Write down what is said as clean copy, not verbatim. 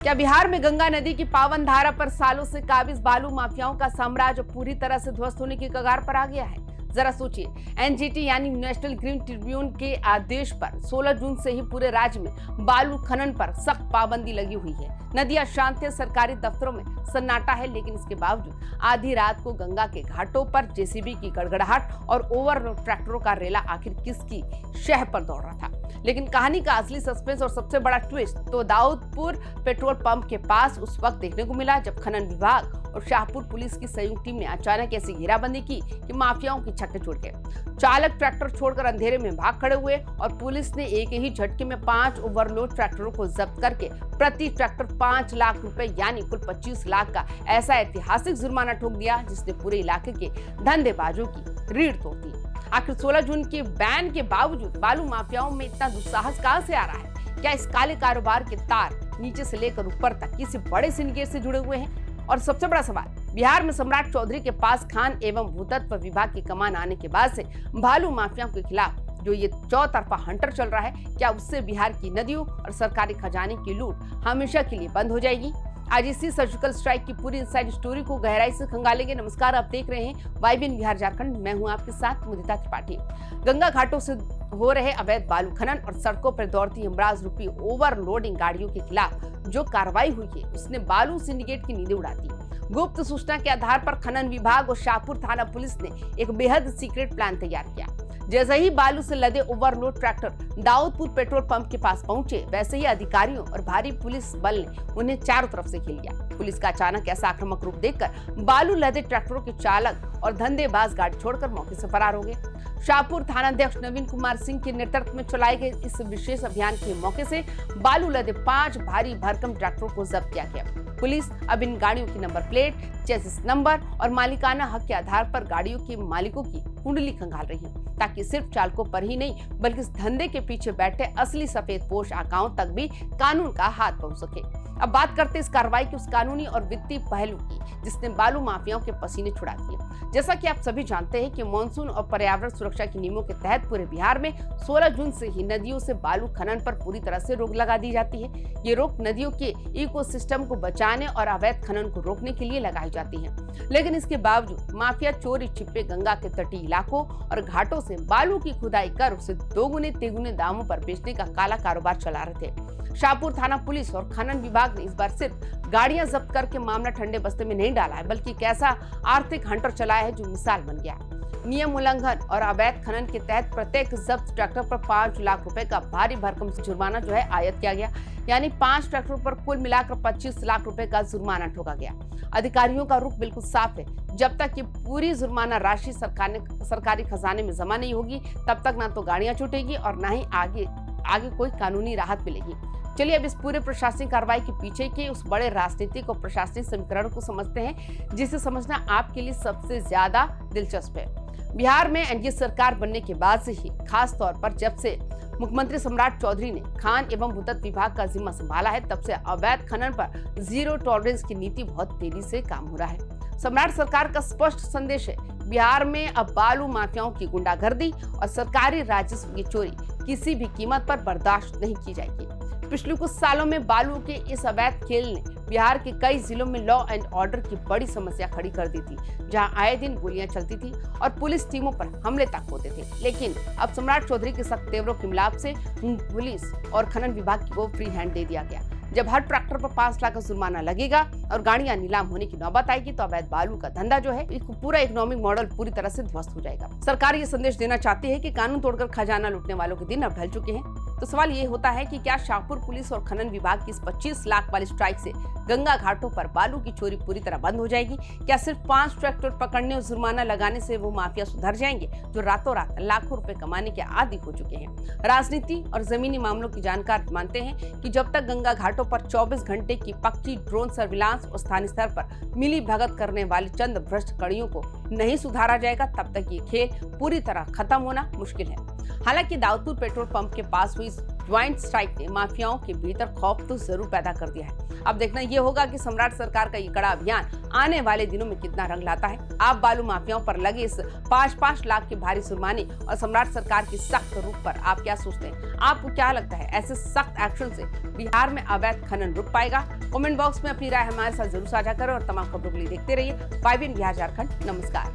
क्या बिहार में गंगा नदी की पावन धारा पर सालों से काबिज बालू माफियाओं का साम्राज्य पूरी तरह से ध्वस्त होने की कगार पर आ गया है? जरा सोचिए। एनजीटी यानी नेशनल ग्रीन ट्रिब्यून के आदेश पर 16 जून से ही पूरे राज्य में बालू खनन पर सख्त पाबंदी लगी हुई है। नदियां शांत है, सरकारी दफ्तरों में सन्नाटा है, लेकिन इसके बावजूद आधी रात को गंगा के घाटों पर जेसीबी की गड़गड़ाहट और ओवरलोड ट्रैक्टरों का रेला आखिर किसकी शह पर दौड़ रहा था? लेकिन कहानी का असली सस्पेंस और सबसे बड़ा ट्विस्ट तो दाऊदपुर पेट्रोल पंप के पास उस वक्त देखने को मिला जब खनन विभाग और शाहपुर पुलिस की संयुक्त टीम ने अचानक ऐसी घेराबंदी की कि माफियाओं की छक्के छूट गए। चालक ट्रैक्टर छोड़कर अंधेरे में भाग खड़े हुए और पुलिस ने एक ही झटके में 5 ओवरलोड ट्रैक्टरों को जब्त करके प्रति ट्रैक्टर 5 लाख रुपए यानी कुल 25 लाख का ऐसा ऐतिहासिक जुर्माना ठोक दिया जिसने पूरे इलाके के धंधेबाजों की रीढ़ तोड़ दी। आखिर 16 जून के बैन के बावजूद बालू माफियाओं में इतना दुस्साहस कहां से आ रहा है? क्या इस काले कारोबार के तार नीचे से लेकर ऊपर तक किसी बड़े सिंडिकेट से जुड़े हुए हैं? और सबसे बड़ा सवाल, बिहार में सम्राट चौधरी के पास खान एवं भूतत्व विभाग की कमान आने के बाद से बालू माफियाओं के खिलाफ जो ये चौतरफा हंटर चल रहा है, क्या उससे बिहार की नदियों और सरकारी खजाने की लूट हमेशा के लिए बंद हो जाएगी? आज इसी सर्जिकल स्ट्राइक की पूरी इनसाइड स्टोरी को गहराई से खंगालेंगे। नमस्कार, आप देख रहे हैं वाईबीएन बिहार झारखंड। मैं हूं आपके साथ मुदिता त्रिपाठी। गंगा घाटों से हो रहे अवैध बालू खनन और सड़कों पर दौड़ती हमराज रूपी ओवरलोडिंग गाड़ियों के खिलाफ जो कार्रवाई हुई है उसने बालू सिंडिकेट की नींदें उड़ा दी। गुप्त सूचना के आधार पर खनन विभाग और शाहपुर थाना पुलिस ने एक बेहद सीक्रेट प्लान तैयार किया। जैसे ही बालू से लदे ओवरलोड ट्रैक्टर दाऊदपुर पेट्रोल पंप के पास पहुंचे, वैसे ही अधिकारियों और भारी पुलिस बल ने उन्हें चारों तरफ से घेर लिया। पुलिस का अचानक ऐसा आक्रामक रूप देखकर बालू लदे ट्रैक्टरों के चालक और धंधेबाज गाड़ी छोड़कर मौके से फरार हो गए। शाहपुर थानाध्यक्ष नवीन कुमार सिंह के नेतृत्व में चलाए गए इस विशेष अभियान के मौके से बालू लदे 5 भारी भरकम ट्रैक्टरों को जब्त किया गया। पुलिस अब इन गाड़ियों की नंबर प्लेट, चेसिस नंबर और मालिकाना हक के आधार पर गाड़ियों के मालिकों की कुंडली खंगाल रही है, ताकि सिर्फ चालकों पर ही नहीं बल्कि इस धंधे के पीछे बैठे असली सफेद पोश आकाओं तक भी कानून का हाथ पहुंच सके। अब बात करते इस कार्रवाई की उस कानूनी और वित्तीय पहलू की जिसने बालू माफियाओं के पसीने छुड़ा दिए। जैसा कि आप सभी जानते हैं कि मानसून और पर्यावरण सुरक्षा के नियमों के तहत पूरे बिहार में 16 जून से ही नदियों से बालू खनन पर पूरी तरह से रोक लगा दी जाती है। ये रोक नदियों के इकोसिस्टम को बचाने और अवैध खनन को रोकने के लिए लगाई जाती है, लेकिन इसके बावजूद माफिया चोरी छिपे गंगा के तटीय इलाकों और घाटों से बालू की खुदाई कर उसे दोगुने तिगुने दामों पर बेचने का काला कारोबार चला रहे थे। शाहपुर थाना पुलिस और खनन विभाग ने इस बार सिर्फ गाड़ियां जब्त करके मामला ठंडे बस्ते में नहीं डाला है, बल्कि एक ऐसा आर्थिक हंटर चलाया है जो मिसाल बन गया। नियम उल्लंघन और अवैध खनन के तहत प्रत्येक जब्त ट्रैक्टर पर 5 लाख रुपए का भारी भरकम जुर्माना जो है आयत किया गया, यानी 5 ट्रैक्टरों पर कुल मिलाकर 25 लाख रुपए का जुर्माना ठोका गया। अधिकारियों का रुख बिल्कुल साफ है, जब तक ये पूरी जुर्माना राशि सरकारी खजाने में जमा नहीं होगी तब तक ना तो गाड़ियां छूटेगी और ना ही आगे कोई कानूनी राहत मिलेगी। चलिए अब इस पूरे प्रशासनिक कार्रवाई के पीछे के उस बड़े राजनीतिक और प्रशासनिक समीकरण को समझते हैं, जिसे समझना आपके लिए सबसे ज्यादा दिलचस्प है। बिहार में एनडीए सरकार बनने के बाद से ही, खास तौर पर जब से मुख्यमंत्री सम्राट चौधरी ने खान एवं भूतत्व विभाग का जिम्मा संभाला है, तब से अवैध खनन पर जीरो टॉलरेंस की नीति बहुत तेजी से काम हो रहा है। सम्राट सरकार का स्पष्ट संदेश है, बिहार में अब बालू माफियाओं की गुंडागर्दी और सरकारी राजस्व की चोरी किसी भी कीमत पर बर्दाश्त नहीं की जाएगी। पिछले कुछ सालों में बालू के इस अवैध खेल ने बिहार के कई जिलों में लॉ एंड ऑर्डर की बड़ी समस्या खड़ी कर दी थी, जहां आए दिन गोलियां चलती थी और पुलिस टीमों पर हमले तक होते थे। लेकिन अब सम्राट चौधरी के सख्त तेवरों के मिलाप से पुलिस और खनन विभाग को फ्री हैंड दे दिया गया। जब हर ट्रैक्टर पर 5 लाख का जुर्माना लगेगा और गाड़ियां नीलाम होने की नौबत आएगी, तो अवैध बालू का धंधा जो है पूरा इकोनॉमिक मॉडल पूरी तरह से ध्वस्त हो जाएगा। सरकार ये संदेश देना चाहती है कि कानून तोड़कर खजाना लूटने वालों के दिन अब ढल चुके हैं। तो सवाल ये होता है कि क्या शाहपुर पुलिस और खनन विभाग की इस 25 लाख वाली स्ट्राइक से गंगा घाटों पर बालू की चोरी पूरी तरह बंद हो जाएगी? क्या सिर्फ 5 ट्रैक्टर पकड़ने और जुर्माना लगाने से वो माफिया सुधर जाएंगे जो रातों रात लाखों रुपए कमाने के आदी हो चुके हैं? राजनीति और जमीनी मामलों की जानकार मानते हैं कि जब तक गंगा घाटों पर 24 घंटे की पक्की ड्रोन सर्विलांस और स्थानीय स्तर पर मिली भगत करने वाली चंद भ्रष्ट कड़ियों को नहीं सुधारा जाएगा, तब तक ये खेल पूरी तरह खत्म होना मुश्किल है। हालांकि दाऊदपुर पेट्रोल पंप के पास हुई ज्वाइंट स्ट्राइक ने माफियाओं के भीतर खौफ तो जरूर पैदा कर दिया है। अब देखना ये होगा कि सम्राट सरकार का ये कड़ा अभियान आने वाले दिनों में कितना रंग लाता है। आप बालू माफियाओं पर लगे इस 5-5 लाख के भारी जुर्माने और सम्राट सरकार की सख्त रुख पर आप क्या सोचते हैं? आपको क्या लगता है ऐसे सख्त एक्शन से बिहार में अवैध खनन रुक पाएगा? कमेंट बॉक्स में अपनी राय हमारे साथ जरूर साझा करें और तमाम खबरों के लिए देखते रहिए 5 बिहार झारखंड। नमस्कार।